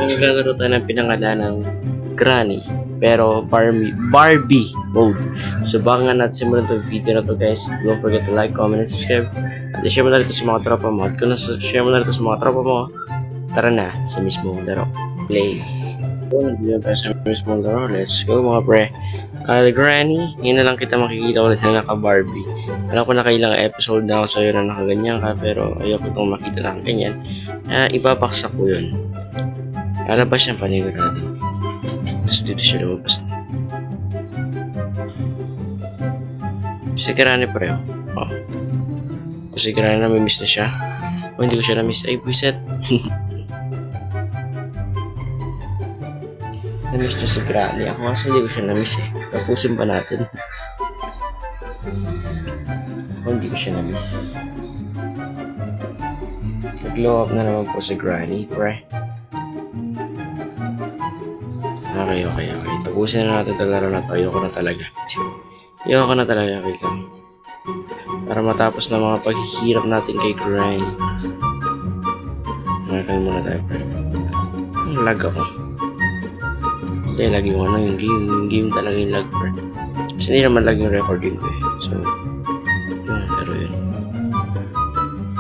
Naglalaro tayo ng pinangalan ng Granny. Pero Barbie mode. Subukan natin simulan itong video na to guys. Don't forget to like, comment, and subscribe. At i-share mo na ito sa mga tropa mo. At kung share mo na ito sa mga tropa mo, tara na sa mismong laro. Play. So, nandito tayo sa mismong laro. Let's go mga pre. Granny, ngayon na lang kita makikita ulit na naka-Barbie. Alam ko nakailang episode na ako sa'yo na nakaganyan ka, pero ayoko itong makita lang ganyan. Ibabaksak ko yun. Alabas yung panigod natin. Tapos dito siya lumabas na. Si Granny pareho. Oh. Si Granny na-miss na siya. O hindi ko siya na-miss. Ay, buiset. Na-miss niya si Granny. Ako kasi hindi ko siya na-miss eh. Tapusin pa natin. Ako hindi ko siya na-miss. Nag-glow up na naman po si Granny, pre. Okay. Tapusin na natin ang laro na to. Ayoko na talaga. Wait lang. Para matapos na mga paghihirap natin kay Granny. Nakakal muna tayo, pre. Ang lag ako. Hindi, lag yung ano, yung game talaga yung lag, pre. Kasi hindi naman lag yung recording ko eh. So, yun, pero yun.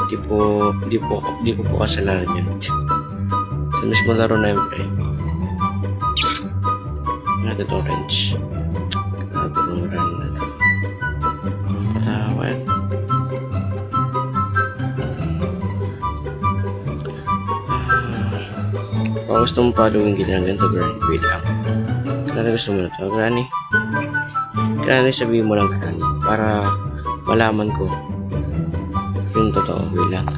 Hindi ko po kasalanan yun. Sa mismo laro na yun, pre. Natin ito orange. Grabe itong run na ito. Ang patawad. Kung gusto mong paluin kita ng ganito, Granny, wait lang. Kaya gusto mo na ito, Granny. Granny, sabihin mo lang, Granny. Para malaman ko yung totoo, wait lang.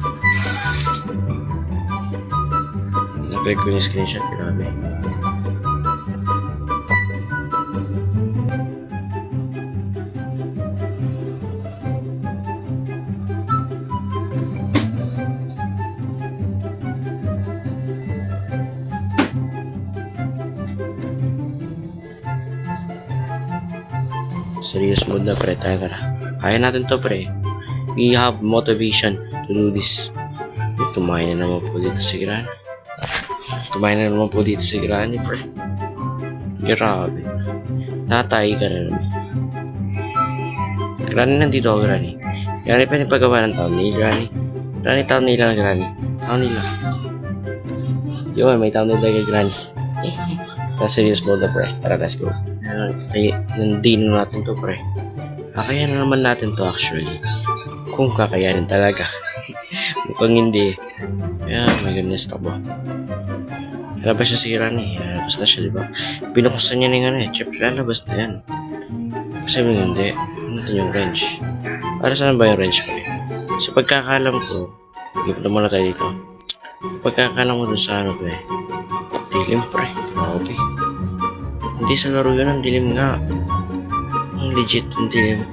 Nag-click ko yung screenshot, grabe. Serious mode na pre, tayo tara. Kaya natin to pre. We have motivation to do this. Tumayo na naman po dito si Granny. Pre. Grabe. Natay ka na naman. Granny, nandito ako, Granny. Granny, pinipagawa ng thumbnail, Granny. Granny, thumbnail lang, Granny. Thumbnail lang. Yun, may thumbnail lang kay Granny. Serious mode na pre. Tara, let's go. Nandino natin to pre. Kakayanin naman natin to actually. Kung kakayanin talaga. Mukhang hindi. My goodness to ba. Lalabas siya si Granny. Lalabas na siya diba. Binuksan niya na yung ano eh. Siyempre lalabas na yan. Kasi hindi. Ano yung range? Para saan ba yung range pre? Sa pagkakalam ko, ipon muna tayo dito. Pagkakalam ko dun sa ano pre. Dilim pre. Grabe. Hindi sa laro yun, ang dilim nga. Ang legit, ang dilim.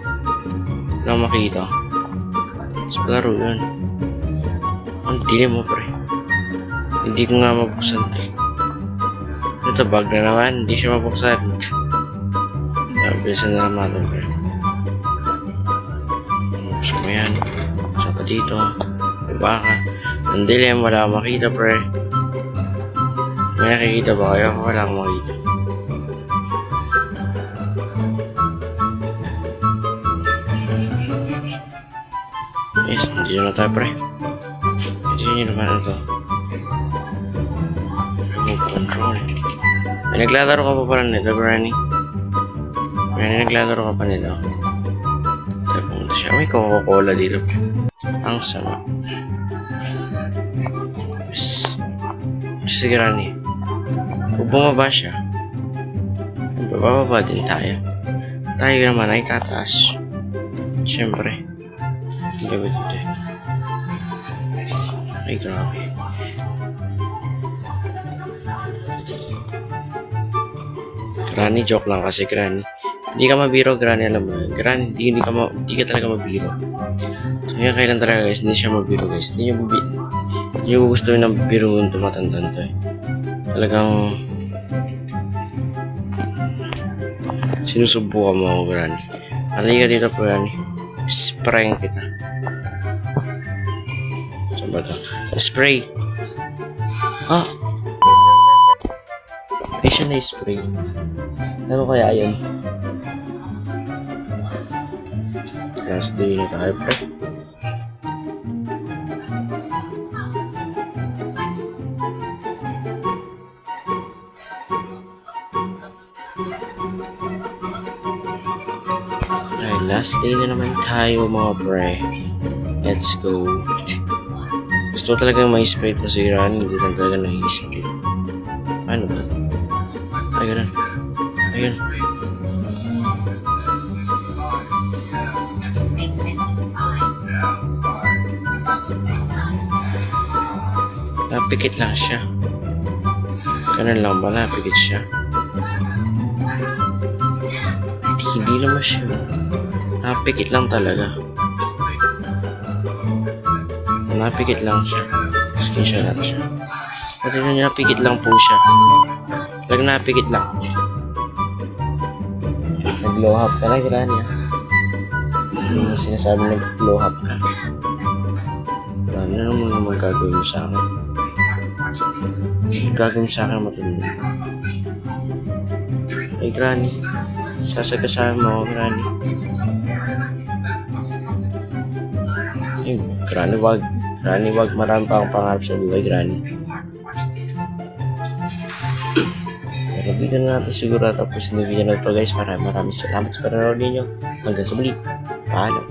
Wala makita. Sa laro yun. Ang dilim mo, pre. Hindi ko nga mabuksan, pre. Ito, bag na naman. Hindi siya mabuksan. Bilisan na naman natin, pre. Buksan mo yan. Buksan pa dito. Diba ka? Ang dilim, wala makita, pre. May nakikita ba kayo? Wala akong makita. Yes, hindi na tayo pre. Hindi nyo naman na ito. Remote control. May naglalaro ka pa pala nito, Granny. May naglalaro ka pa nito. Tayo pumunta siya. May Coca-Cola dito. Ang sama. Yes. Si Granny. Kung bumaba siya, bababa din tayo. Tayo naman ay tataas. Siyempre. Gawin ito eh. Ay, grabe. Granny, joke lang kasi Granny. Hindi ka mabiro, Granny, alam mo. Granny, hindi ka talaga mabiro. So, kaya kailan talaga guys, hindi siya mabiro guys. Hindi nyo gusto yung biruin tumatandaan to eh. Talagang sinusubukan mo ako, Granny. Halika dito, Granny. Spray kita. Saan ba ito? Spray. Ah! Hindi siya na-spray. Ano kaya yun? Last day na tayo, pre. Ay, last day na naman tayo, mga pre. Let's go. Gusto ko talaga ma-spray pa si Rani, hindi lang talaga na-spray. Ano ba? Ay, ganun. Ayun. Napikit lang siya. Ganun lang ba? Napikit siya. Hindi naman siya. Napikit lang talaga. Napikit lang siya. Screenshot natin siya. Pati na niya, napikit lang po siya. Talagang napikit lang. Nag-glow up ka na, Granny. Hindi mo sinasabi nag-glow up ka. Ano naman gagawin mo sa akin? Gagawin sa akin matulog. Ay, Granny. Sasagasahan mo ako, Granny. Ay, Granny, wag. Granny, wag. Marami pa akong pangarap sa buhay, Granny. Pero dito na natin siguro tapos yung video na ito, guys. Maraming salamat sa panonood ninyo. Hanggang sa muli. Paalam.